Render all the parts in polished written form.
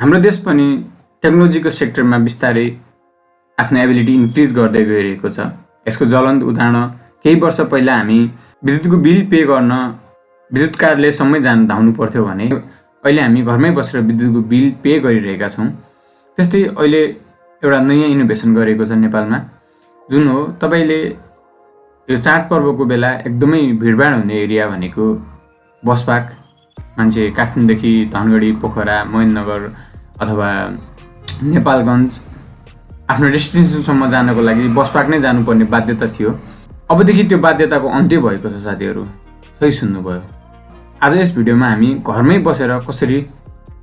हाम्रो देश पनि टेक्नोलोजीको सेक्टरमा बिस्तारै आफ्नो एबिलिटी इन्क्रिज गर्दै गइरहेको छ। यसको ज्वलन्त उदाहरण केही वर्ष पहिला हामी विद्युतको बिल पे गर्न विद्युत कार्यालयसम्मै धाउनु पर्थ्यो भने अहिले हामी घरमै बसेर विद्युतको बिल पे गरिरहेका छौँ। त्यस्तै अहिले एउटा नयाँ इनोभेसन गरेको छ नेपालमा, जुन हो तपाईँले यो चाडपर्वको बेला एकदमै भिडभाड हुने एरिया भनेको बस पार्क, मान्छे काठमाडौँदेखि धनगढी, पोखरा, महेन्द्रनगर अथवा नेपालगञ्ज आफ्नो डेस्टिनेसनसम्म जानको लागि बस पार्क नै जानुपर्ने बाध्यता थियो। अबदेखि त्यो बाध्यताको अन्त्य भएको छ साथीहरू, सही सुन्नुभयो। आज यस भिडियोमा हामी घरमै बसेर कसरी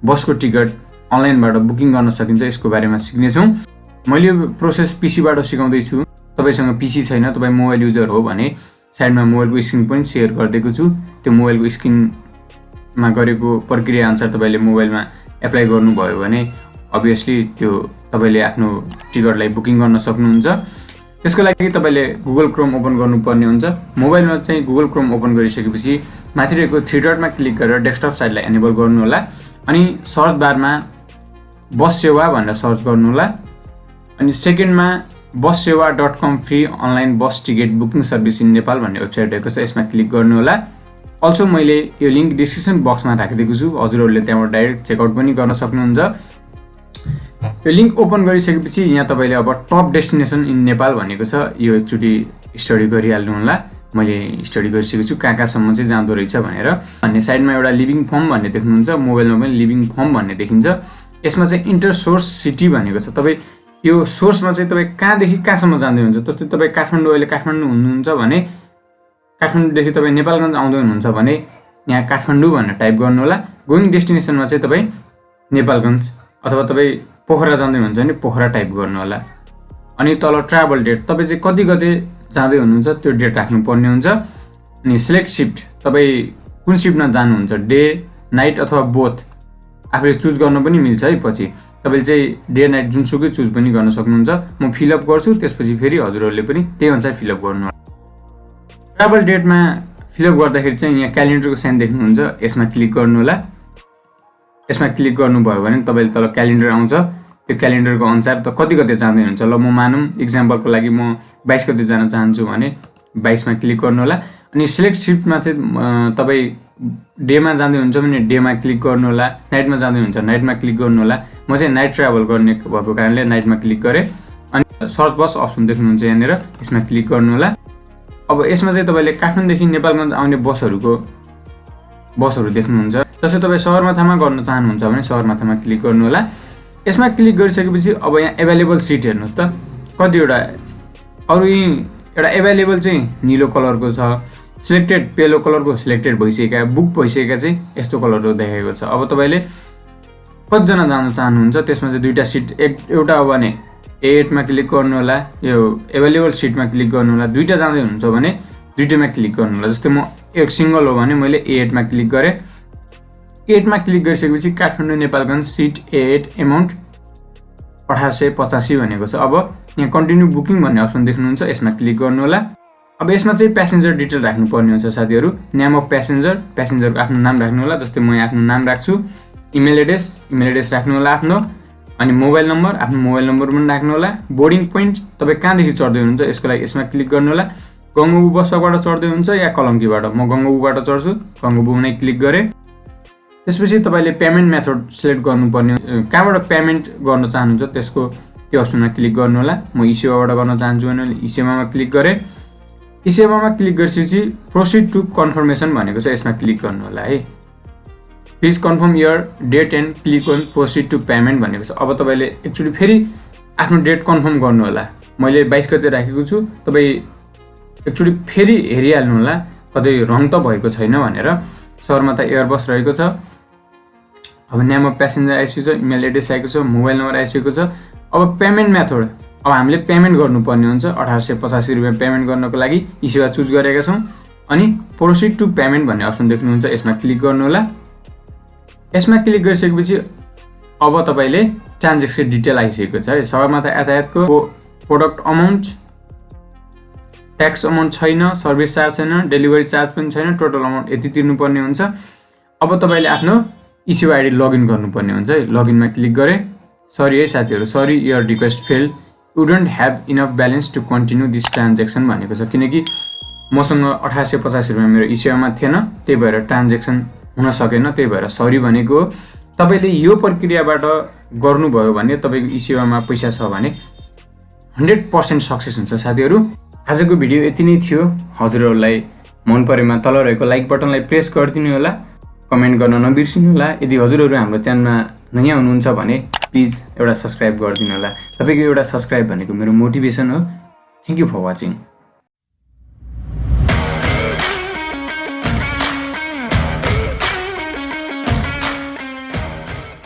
बसको टिकट अनलाइनबाट बुकिङ गर्न सकिन्छ यसको बारेमा सिक्नेछौँ। मैले यो प्रोसेस पीसीबाट सिकाउँदैछु। तपाईँसँग पीसी छैन, तपाईँ मोबाइल युजर हो भने साइडमा मोबाइलको स्क्रिन पनि सेयर गरिदिएको छु। त्यो मोबाइलको स्क्रिनमा गरेको प्रक्रिया अनुसार तपाईँले मोबाइलमा एप्लाई गर्नुभयो भने अभियसली त्यो तपाईँले आफ्नो टिकटलाई बुकिङ गर्न सक्नुहुन्छ। त्यसको लागि तपाईँले गुगल क्रोम ओपन गर्नुपर्ने हुन्छ। मोबाइलमा चाहिँ गुगल क्रोम ओपन गरिसकेपछि माथि रहेको थ्री डटमा क्लिक गरेर डेस्कटप साइटलाई एनेबल गर्नु होला। अनि सर्च बारमा बस सेवा भनेर सर्च गर्नु होला। अनि सेकेन्डमा bussewa.com free online bus ticket booking service in Nepal भन्ने वेबसाइट रहेको छ, यसमा क्लिक गर्नु होला। अल्सो मैले यो लिङ्क डिस्क्रिप्सन बक्समा राखिदिएको छु, हजुरहरूले त्यहाँबाट डाइरेक्ट चेकआउट पनि गर्न सक्नुहुन्छ। यो लिङ्क ओपन गरिसकेपछि यहाँ तपाईँले अब टप डेस्टिनेसन इन नेपाल भनेको छ, यो एकचोटि स्टडी गरिहाल्नु होला। मैले स्टडी गरिसकेको छु कहाँ कहाँसम्म चाहिँ जाँदो रहेछ भनेर। भन्ने साइडमा एउटा लिभिङ फर्म भन्ने देख्नुहुन्छ, मोबाइलमा पनि लिभिङ फर्म भन्ने देखिन्छ। यसमा चाहिँ इन्टर सोर्स सिटी भनेको छ। तपाईँ यो सोर्समा चाहिँ तपाईँ कहाँदेखि कहाँसम्म जाँदै हुन्छ। जस्तै तपाईँ काठमाडौँ, अहिले काठमाडौँ हुनुहुन्छ भने काठमाडौँदेखि तपाईँ नेपालगञ्ज आउँदै हुनुहुन्छ भने यहाँ काठमाडौँ भनेर टाइप गर्नु होला। गोइङ डेस्टिनेसनमा चाहिँ तपाईँ नेपालगञ्ज अथवा तपाईँ पोखरा जाँदै हुनुहुन्छ भने पोखरा टाइप गर्नु होला। अनि तल ट्राभल डेट, तपाईँ चाहिँ कति गते जाँदै हुनुहुन्छ त्यो डेट राख्नुपर्ने हुन्छ। अनि सिलेक्ट सिफ्ट, तपाईँ कुन सिफ्टमा जानुहुन्छ, डे नाइट अथवा बोथ आफूले चुज गर्न पनि मिल्छ है। पछि तपाईँले चाहिँ डे नाइट जुनसुकै चुज पनि गर्न सक्नुहुन्छ। म फिलअप गर्छु, त्यसपछि फेरि हजुरहरूले पनि त्यही अनुसार फिलअप गर्नु होला। ट्राभल डेटमा फिलअप गर्दाखेरि चाहिँ यहाँ क्यालेन्डरको साइन देख्नुहुन्छ, यसमा क्लिक गर्नु होला। यसमा क्लिक गर्नुभयो भने तपाईँले तल क्यालेन्डर आउँछ। त्यो क्यालेन्डरको अनुसार त कति गते जाँदै हुन्छ। ल म मानौँ इक्जाम्पलको लागि म 22 गते जान चाहन्छु भने 22मा क्लिक गर्नु होला। अनि सिलेक्ट सिफ्टमा चाहिँ तपाईँ डेमा जाँदै हुन्छ भने डेमा क्लिक गर्नु होला, नाइटमा जाँदै हुन्छ नाइटमा क्लिक गर्नु होला। म चाहिँ नाइट ट्राभल गर्ने भएको कारणले नाइटमा क्लिक गरेँ। अनि सर्च बस अप्सन देख्नुहुन्छ यहाँनिर, यसमा क्लिक गर्नु होला। अब यसमा चाहिँ तपाईँले काठमाडौँदेखि नेपालगञ्ज आउने बसहरू देख्नुहुन्छ। जस्तै तपाईँ सगरमाथामा गर्न चाहनुहुन्छ भने सगरमाथामा क्लिक गर्नु होला। यसमा क्लिक गरिसकेपछि अब यहाँ एभाइलेबल सिट हेर्नुहोस् त कतिवटा। अरू यहीँ एउटा एभाइलेबल चाहिँ निलो कलरको छ, सिलेक्टेड पेलो कलरको सिलेक्टेड भइसकेका, बुक भइसकेका चाहिँ यस्तो कलरको देखाएको छ। अब तपाईँले कतिजना जान चाहनुहुन्छ त्यसमा चाहिँ दुईवटा सिट, एउटा हो भने A8मा क्लिक गर्नु होला, यो एभाइलेबल सिटमा क्लिक गर्नु होला। दुईवटा जाँदै हुनुहुन्छ भने दुईवटामा क्लिक गर्नु होला। जस्तै म एक सिङ्गल हो भने मैले A8मा क्लिक गरेँ। A8मा क्लिक गरिसकेपछि Kathmandu Nepalgunj seat A8 amount 1885 भनेको छ। अब यहाँ कन्टिन्यू बुकिङ भन्ने अप्सन देख्नुहुन्छ, यसमा क्लिक गर्नु होला। अब यसमा चाहिँ प्यासेन्जर डिटेल राख्नुपर्ने हुन्छ साथीहरू। नेम अफ प्यासेन्जरको आफ्नो नाम राख्नु होला। जस्तै म आफ्नो नाम राख्छु। इमेल एड्रेस राख्नु होला आफ्नो। अनि मोबाइल नम्बर, आफ्नो मोबाइल नम्बर पनि राख्नु होला। बोर्डिङ पोइन्ट, तपाईँ कहाँदेखि चढ्दै हुनुहुन्छ यसको लागि यसमा क्लिक गर्नु होला। गङ्गोबु बसपाबाट चढ्दै हुन्छ या कलङ्कीबाट, म गङ्गोबुबाट चढ्छु, गङ्गोबुमा नै क्लिक गरेँ। त्यसपछि तपाईँले पेमेन्ट मेथड सिलेक्ट गर्नुपर्ने, कहाँबाट पेमेन्ट गर्न चाहनुहुन्छ त्यसको त्यो अप्सनमा क्लिक गर्नु होला। म ई-सेवाबाट गर्न चाहन्छु भने ई-सेवामा क्लिक गरेँ। ई-सेवामा क्लिक गरिसकेपछि प्रोसिड टु कन्फर्मेसन भनेको छ, यसमा क्लिक गर्नु होला है। Please confirm your date and click on proceed to payment भनेको छ। अब तपाईँले एकचोटि फेरि आफ्नो डेट कन्फर्म गर्नु होला। मैले 22 गते राखेको छु, तपाईँ एकचोटि फेरि हेरिहाल्नु होला कतै रङ त भएको छैन भनेर। सगरमाथा एयरबस रहेको छ। अब नेम अफ प्यासेन्जर आइसकेको छ, इमेल एड्रेस आएको छ, मोबाइल नम्बर आइसकेको छ। अब पेमेन्ट मेथड, अब हामीले पेमेन्ट गर्नुपर्ने हुन्छ। 1885 रुपियाँ पेमेन्ट गर्नको लागि ई-सेवा चुज गरेका छौँ। अनि प्रोसिड टु पेमेन्ट भन्ने अप्सन देख्नुहुन्छ, यसमा क्लिक गर्नु होला। यसमा क्लिक गरिसकेपछि अब तपाईँले ट्रान्जेक्सन डिटेल आइसकेको छ है। सगरमाथा यातायातको प्रोडक्ट अमाउन्ट, ट्याक्स अमाउन्ट छैन, सर्भिस चार्ज छैन, डेलिभरी चार्ज पनि छैन, टोटल अमाउन्ट यति तिर्नुपर्ने हुन्छ। अब तपाईँले आफ्नो इस्यु आइडी लगइन गर्नुपर्ने हुन्छ है। लगइनमा क्लिक गरेँ। सरी है साथीहरू, sorry your request failed, you don't have enough balance to continue this transaction भनेको छ। किनकि मसँग 1885 रुपियाँ मेरो इस्युमा थिएन, त्यही भएर ट्रान्जेक्सन हुन सकेन, त्यही भएर सरी भनेको। तपाईँले यो प्रक्रियाबाट गर्नुभयो भने तपाईँको इस्युमा पैसा छ भने 100% सक्सेस हुन्छ साथीहरू। आजको भिडियो यति नै थियो। हजुरहरूलाई मन परेमा तल रहेको लाइक बटनलाई प्रेस गरिदिनु होला, कमेन्ट गर्न नबिर्सिनु होला। यदि हजुरहरू हाम्रो च्यानलमा नयाँ हुनुहुन्छ भने प्लिज एउटा सब्सक्राइब गरिदिनु होला। तपाईँको एउटा सब्सक्राइब भनेको मेरो मोटिभेसन हो। Thank you for watching.